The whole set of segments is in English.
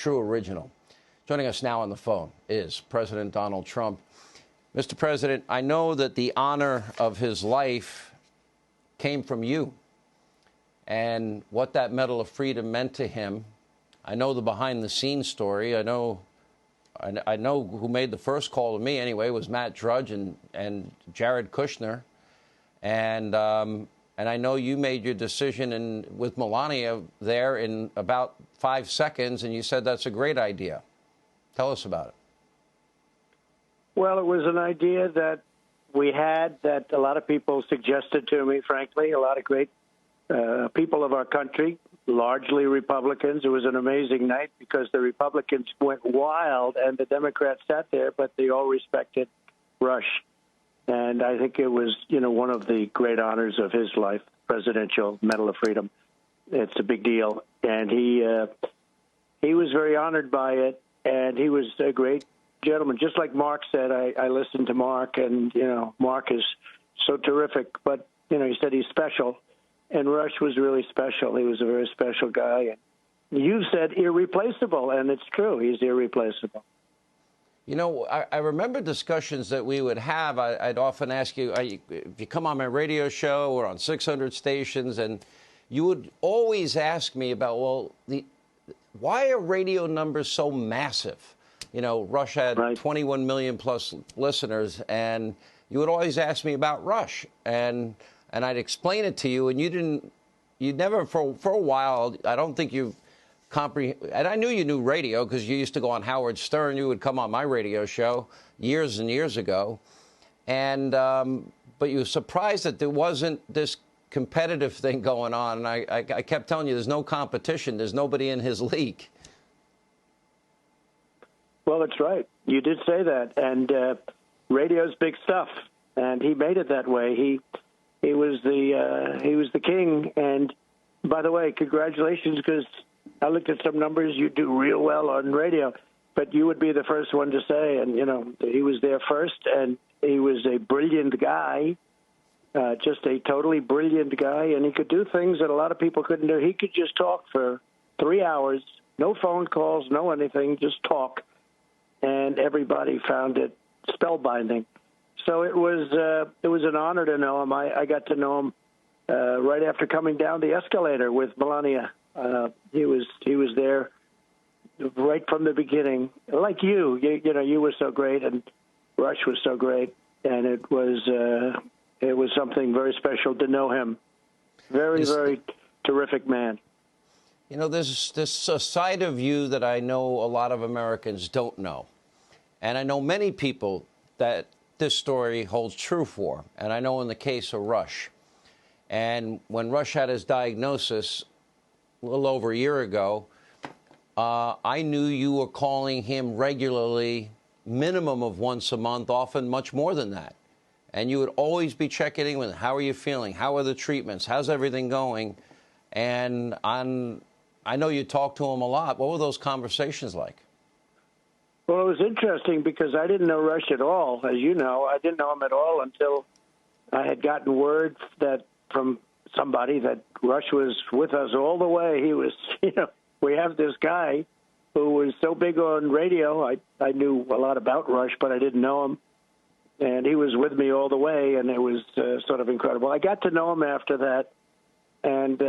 True original. Joining us now on the phone is President Donald Trump. Mr. President, I know that the honor of his life came from you and what that Medal of Freedom meant to him. I know the behind-the-scenes story. I know who made the first call to me anyway was Matt Drudge and Jared Kushner. And I know you made your decision with Melania there in about 5 seconds, and you said that's a great idea. Tell us about it. Well, it was an idea that we had that a lot of people suggested to me, frankly, a lot of great people of our country, largely Republicans. It was an amazing night because the Republicans went wild and the Democrats sat there, but they all respected Rush. And I think it was, one of the great honors of his life, Presidential Medal of Freedom. It's a big deal. And he was very honored by it, and he was a great gentleman. Just like Mark said, I listened to Mark, and, Mark is so terrific. But, he said he's special, and Rush was really special. He was a very special guy. And you said irreplaceable, and it's true. He's irreplaceable. I remember discussions that we would have. I'd often ask you, if you come on my radio show or on 600 stations, and you would always ask me about, why are radio numbers so massive? Rush had 21 million plus listeners, and you would always ask me about Rush, and I'd explain it to you, and you never, for a while, I don't think you've and I knew you knew radio because you used to go on Howard Stern. You would come on my radio show years and years ago. And but you were surprised that there wasn't this competitive thing going on. And I kept telling you there's no competition. There's nobody in his league. Well, that's right. You did say that. And radio's big stuff. And he made it that way. He was the king. And by the way, congratulations, because I looked at some numbers. You do real well on radio, but you would be the first one to say, and, he was there first, and he was a brilliant guy, just a totally brilliant guy, and he could do things that a lot of people couldn't do. He could just talk for 3 hours, no phone calls, no anything, just talk, and everybody found it spellbinding. So it was an honor to know him. I got to know him right after coming down the escalator with Melania. He was there right from the beginning, like you were so great, and Rush was so great, and it was something very special to know him. Very terrific man. There's a side of you that I know a lot of Americans don't know, and I know many people that this story holds true for, and I know in the case of Rush, and when Rush had his diagnosis a little over a year ago, I knew you were calling him regularly, minimum of once a month, often much more than that. And you would always be checking in with, how are you feeling? How are the treatments? How's everything going? And I know you talked to him a lot. What were those conversations like? Well, it was interesting because I didn't know Rush at all. As you know, I didn't know him at all until I had gotten word that from somebody that Rush was with us all the way. He was, we have this guy who was so big on radio. I knew a lot about Rush, but I didn't know him. And he was with me all the way, and it was sort of incredible. I got to know him after that, and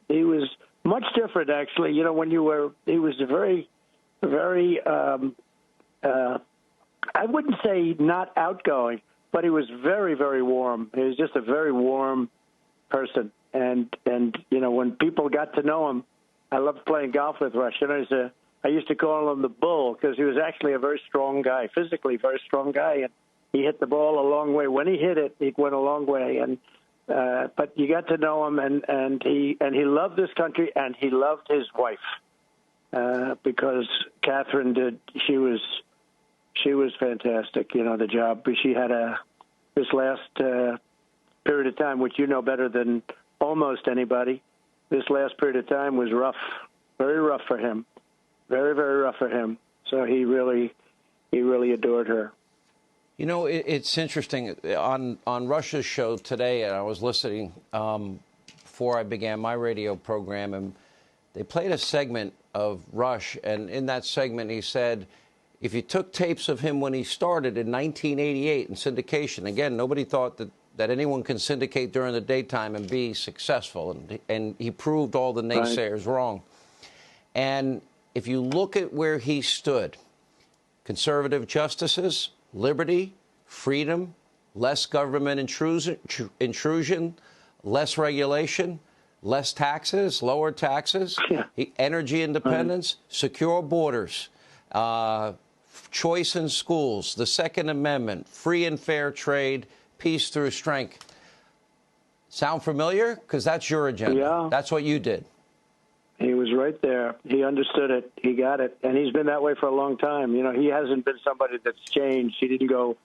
he was much different, actually. He was very, very, I wouldn't say not outgoing, but he was very, very warm. He was just a very warm person, and when people got to know him, I loved playing golf with Rush. I used to call him the Bull because he was actually a very strong guy, physically very strong guy, and he hit the ball a long way. When he hit it, it went a long way, and but you got to know him, and he loved this country, and he loved his wife because Catherine did. She was fantastic. The job she had this last period of time, which you know better than almost anybody, this last period of time was rough, very rough for him, very, very rough for him. So he really adored her. It's interesting. On Rush's show today, and I was listening before I began my radio program, and they played a segment of Rush, and in that segment he said, if you took tapes of him when he started in 1988 in syndication, again, nobody thought that anyone can syndicate during the daytime and be successful, and he proved all the naysayers wrong. And if you look at where he stood, conservative justices, liberty, freedom, less government intrusion, less regulation, less taxes, lower taxes, energy independence, secure borders, choice in schools, the Second Amendment, free and fair trade, peace through strength. Sound familiar? Because that's your agenda. Yeah. That's what you did. He was right there. He understood it. He got it. And he's been that way for a long time. You know, he hasn't been somebody that's changed. He didn't go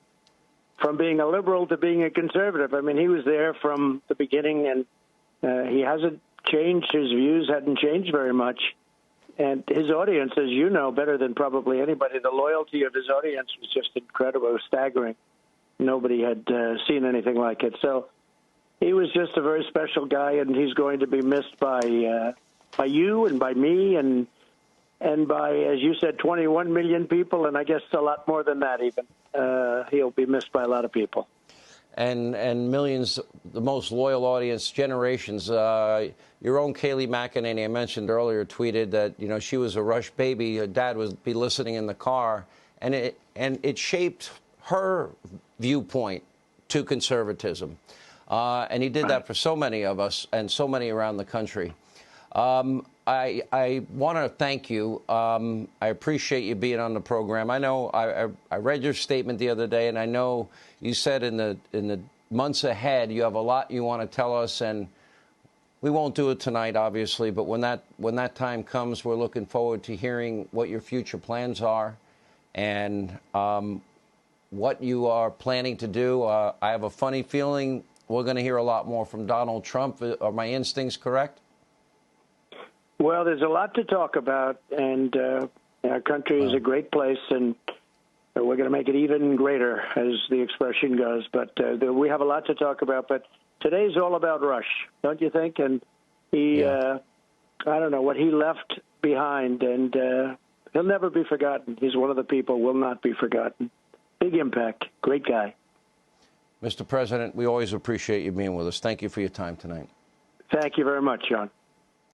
from being a liberal to being a conservative. I mean, he was there from the beginning, and he hasn't changed. His views hadn't changed very much. And his audience, as you know, better than probably anybody, the loyalty of his audience was just incredible. It was staggering. Nobody had seen anything like it. So he was just a very special guy, and he's going to be missed by you and by me and by, as you said, 21 million people, and I guess a lot more than that even. He'll be missed by a lot of people. And millions, the most loyal audience, generations. Your own Kayleigh McEnany, I mentioned earlier, tweeted that, you know, she was a Rush baby. Her dad would be listening in the car, and it shaped her viewpoint to conservatism. And he did that for so many of us and so many around the country. I want to thank you. I appreciate you being on the program. I know I read your statement the other day, and I know you said in the months ahead you have a lot you want to tell us, and we won't do it tonight, obviously. But when that time comes, we're looking forward to hearing what your future plans are, and what you are planning to do. I have a funny feeling we're going to hear a lot more from Donald Trump. Are my instincts correct? Well, there's a lot to talk about, and our country is a great place, and we're going to make it even greater, as the expression goes. But we have a lot to talk about. But today's all about Rush, don't you think? And he, I don't know, what he left behind, and he'll never be forgotten. He's one of the people will not be forgotten. Big impact. Great guy. Mr. President, we always appreciate you being with us. Thank you for your time tonight. Thank you very much, John.